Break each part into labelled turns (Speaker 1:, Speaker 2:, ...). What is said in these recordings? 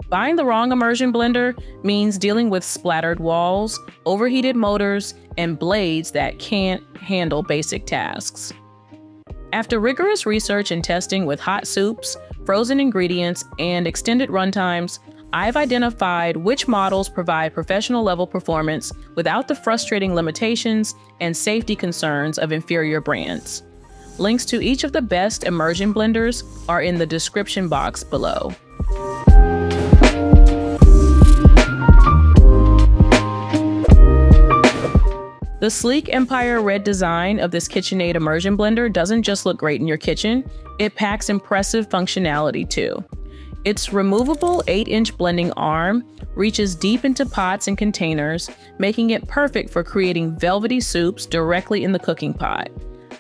Speaker 1: Buying the wrong immersion blender means dealing with splattered walls, overheated motors, and blades that can't handle basic tasks. After rigorous research and testing with hot soups, frozen ingredients, and extended runtimes, I've identified which models provide professional level performance without the frustrating limitations and safety concerns of inferior brands. Links to each of the best immersion blenders are in the description box below. The sleek Empire Red design of this KitchenAid immersion blender doesn't just look great in your kitchen, it packs impressive functionality too. Its removable 8-inch blending arm reaches deep into pots and containers, making it perfect for creating velvety soups directly in the cooking pot.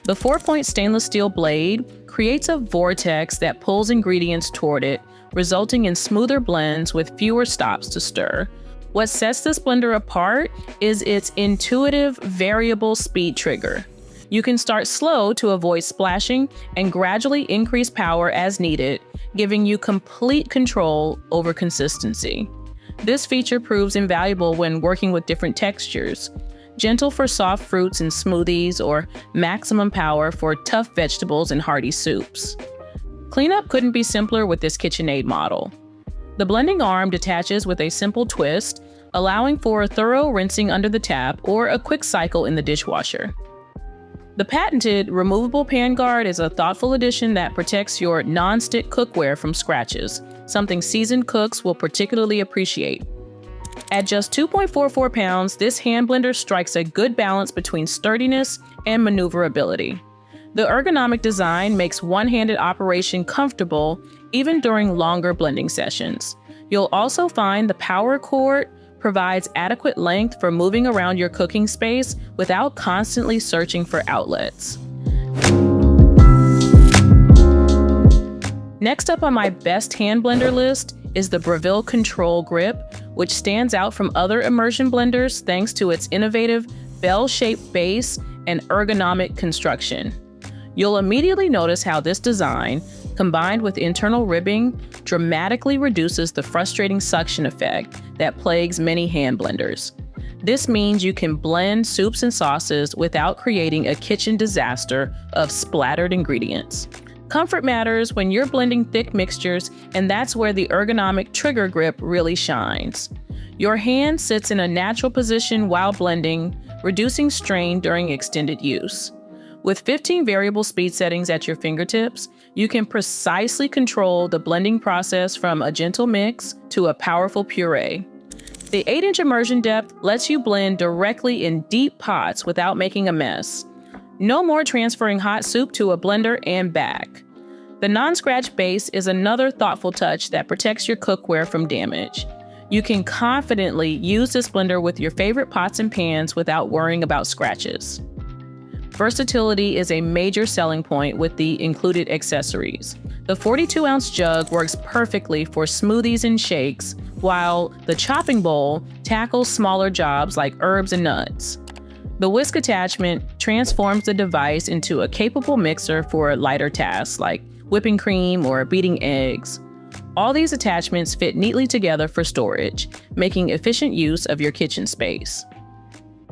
Speaker 1: The 4-point stainless steel blade creates a vortex that pulls ingredients toward it, resulting in smoother blends with fewer stops to stir. What sets this blender apart is its intuitive variable speed trigger. You can start slow to avoid splashing and gradually increase power as needed, giving you complete control over consistency. This feature proves invaluable when working with different textures, gentle for soft fruits and smoothies, or maximum power for tough vegetables and hearty soups. Cleanup couldn't be simpler with this KitchenAid model. The blending arm detaches with a simple twist, allowing for a thorough rinsing under the tap or a quick cycle in the dishwasher. The patented removable pan guard is a thoughtful addition that protects your non-stick cookware from scratches, something seasoned cooks will particularly appreciate. At just 2.44 pounds, this hand blender strikes a good balance between sturdiness and maneuverability. The ergonomic design makes one-handed operation comfortable even during longer blending sessions. You'll also find the power cord provides adequate length for moving around your cooking space without constantly searching for outlets. Next up on my best hand blender list is the Breville Control Grip, which stands out from other immersion blenders thanks to its innovative bell-shaped base and ergonomic construction. You'll immediately notice how this design, combined with internal ribbing, dramatically reduces the frustrating suction effect that plagues many hand blenders. This means you can blend soups and sauces without creating a kitchen disaster of splattered ingredients. Comfort matters when you're blending thick mixtures, and that's where the ergonomic trigger grip really shines. Your hand sits in a natural position while blending, reducing strain during extended use. With 15 variable speed settings at your fingertips, you can precisely control the blending process from a gentle mix to a powerful puree. The 8-inch immersion depth lets you blend directly in deep pots without making a mess. No more transferring hot soup to a blender and back. The non-scratch base is another thoughtful touch that protects your cookware from damage. You can confidently use this blender with your favorite pots and pans without worrying about scratches. Versatility is a major selling point with the included accessories. The 42-ounce jug works perfectly for smoothies and shakes, while the chopping bowl tackles smaller jobs like herbs and nuts. The whisk attachment transforms the device into a capable mixer for lighter tasks like whipping cream or beating eggs. All these attachments fit neatly together for storage, making efficient use of your kitchen space.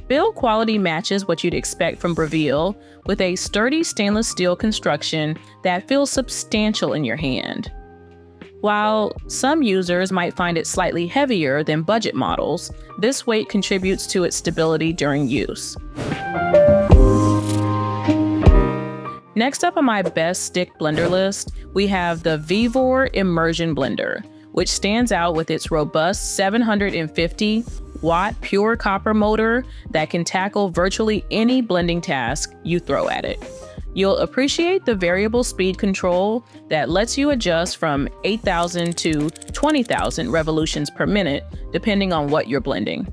Speaker 1: Build quality matches what you'd expect from Breville, with a sturdy stainless steel construction that feels substantial in your hand. While some users might find it slightly heavier than budget models, this weight contributes to its stability during use. Next up on my best stick blender list, we have the VEVOR Immersion Blender, which stands out with its robust 750-watt pure copper motor that can tackle virtually any blending task you throw at it. You'll appreciate the variable speed control that lets you adjust from 8,000 to 20,000 revolutions per minute, depending on what you're blending.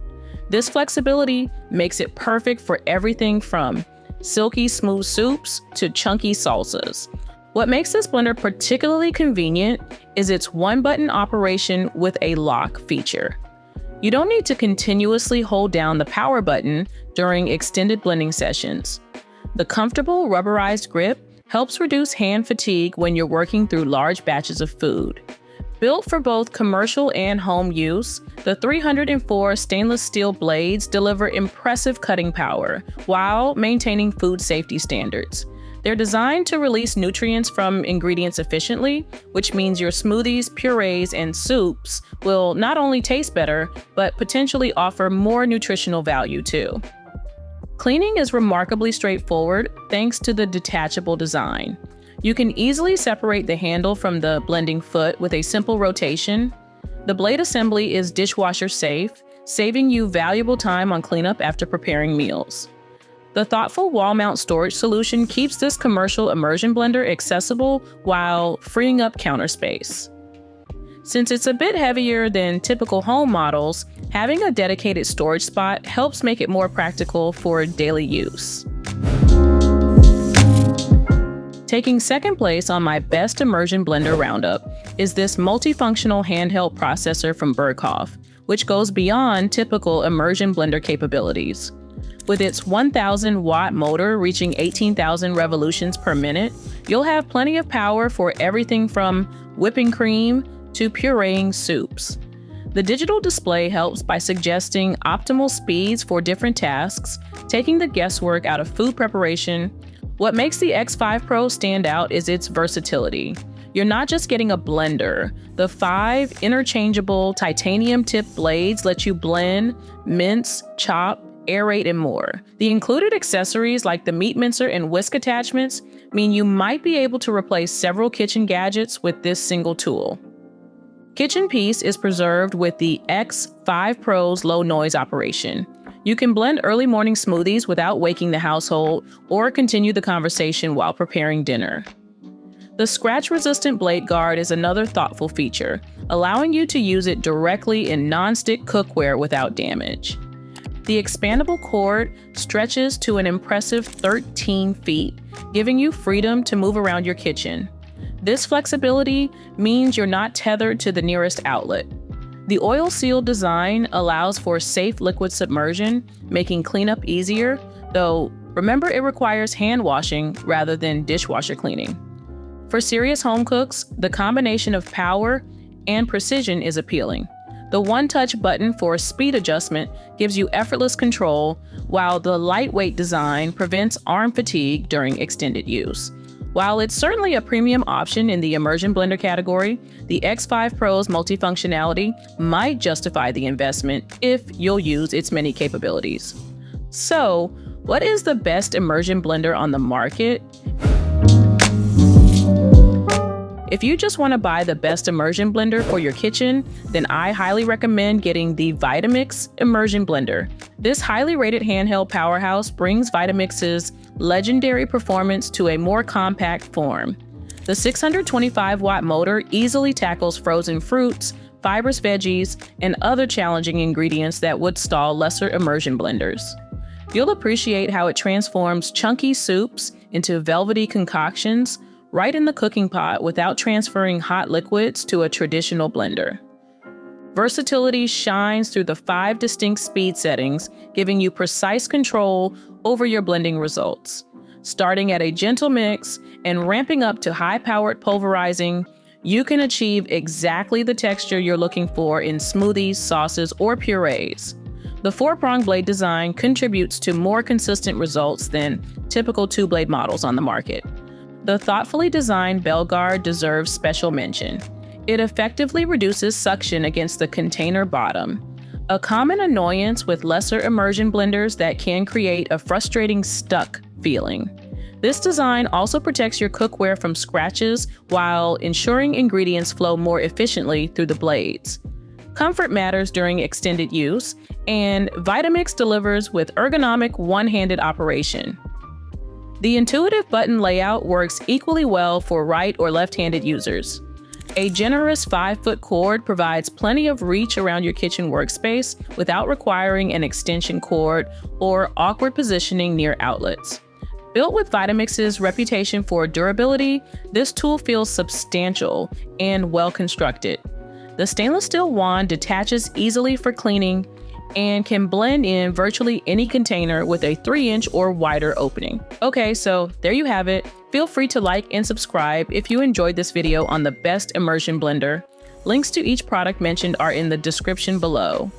Speaker 1: This flexibility makes it perfect for everything from silky smooth soups to chunky salsas. What makes this blender particularly convenient is its one-button operation with a lock feature. You don't need to continuously hold down the power button during extended blending sessions. The comfortable rubberized grip helps reduce hand fatigue when you're working through large batches of food. Built for both commercial and home use, the 304 stainless steel blades deliver impressive cutting power while maintaining food safety standards. They're designed to release nutrients from ingredients efficiently, which means your smoothies, purees, and soups will not only taste better, but potentially offer more nutritional value too. Cleaning is remarkably straightforward thanks to the detachable design. You can easily separate the handle from the blending foot with a simple rotation. The blade assembly is dishwasher safe, saving you valuable time on cleanup after preparing meals. The thoughtful wall mount storage solution keeps this commercial immersion blender accessible while freeing up counter space. Since it's a bit heavier than typical home models, having a dedicated storage spot helps make it more practical for daily use. Taking second place on my best immersion blender roundup is this multifunctional handheld processor from BergHOFF, which goes beyond typical immersion blender capabilities. With its 1,000-watt motor reaching 18,000 revolutions per minute, you'll have plenty of power for everything from whipping cream to pureeing soups. The digital display helps by suggesting optimal speeds for different tasks, taking the guesswork out of food preparation. What makes the X5 Pro stand out is its versatility. You're not just getting a blender. The 5 interchangeable titanium-tipped blades let you blend, mince, chop, aerate, and more. The included accessories like the meat mincer and whisk attachments mean you might be able to replace several kitchen gadgets with this single tool. Kitchen peace is preserved with the X5 Pro's low noise operation. You can blend early morning smoothies without waking the household or continue the conversation while preparing dinner. The scratch-resistant blade guard is another thoughtful feature, allowing you to use it directly in non-stick cookware without damage. The expandable cord stretches to an impressive 13 feet, giving you freedom to move around your kitchen. This flexibility means you're not tethered to the nearest outlet. The oil-sealed design allows for safe liquid submersion, making cleanup easier, though remember it requires hand washing rather than dishwasher cleaning. For serious home cooks, the combination of power and precision is appealing. The one-touch button for speed adjustment gives you effortless control, while the lightweight design prevents arm fatigue during extended use. While it's certainly a premium option in the immersion blender category, the X5 Pro's multifunctionality might justify the investment if you'll use its many capabilities. So, what is the best immersion blender on the market? If you just want to buy the best immersion blender for your kitchen, then I highly recommend getting the Vitamix Immersion Blender. This highly rated handheld powerhouse brings Vitamix's legendary performance to a more compact form. The 625-watt motor easily tackles frozen fruits, fibrous veggies, and other challenging ingredients that would stall lesser immersion blenders. You'll appreciate how it transforms chunky soups into velvety concoctions right in the cooking pot without transferring hot liquids to a traditional blender. Versatility shines through the 5 distinct speed settings, giving you precise control over your blending results. Starting at a gentle mix and ramping up to high-powered pulverizing, you can achieve exactly the texture you're looking for in smoothies, sauces, or purees. The 4-prong blade design contributes to more consistent results than typical 2-blade models on the market. The thoughtfully designed bell guard deserves special mention. It effectively reduces suction against the container bottom, a common annoyance with lesser immersion blenders that can create a frustrating stuck feeling. This design also protects your cookware from scratches while ensuring ingredients flow more efficiently through the blades. Comfort matters during extended use, and Vitamix delivers with ergonomic one-handed operation. The intuitive button layout works equally well for right or left-handed users. A generous 5-foot cord provides plenty of reach around your kitchen workspace without requiring an extension cord or awkward positioning near outlets. Built with Vitamix's reputation for durability, this tool feels substantial and well-constructed. The stainless steel wand detaches easily for cleaning and can blend in virtually any container with a 3-inch or wider opening. Okay, so there you have it. Feel free to like and subscribe if you enjoyed this video on the best immersion blender. Links to each product mentioned are in the description below.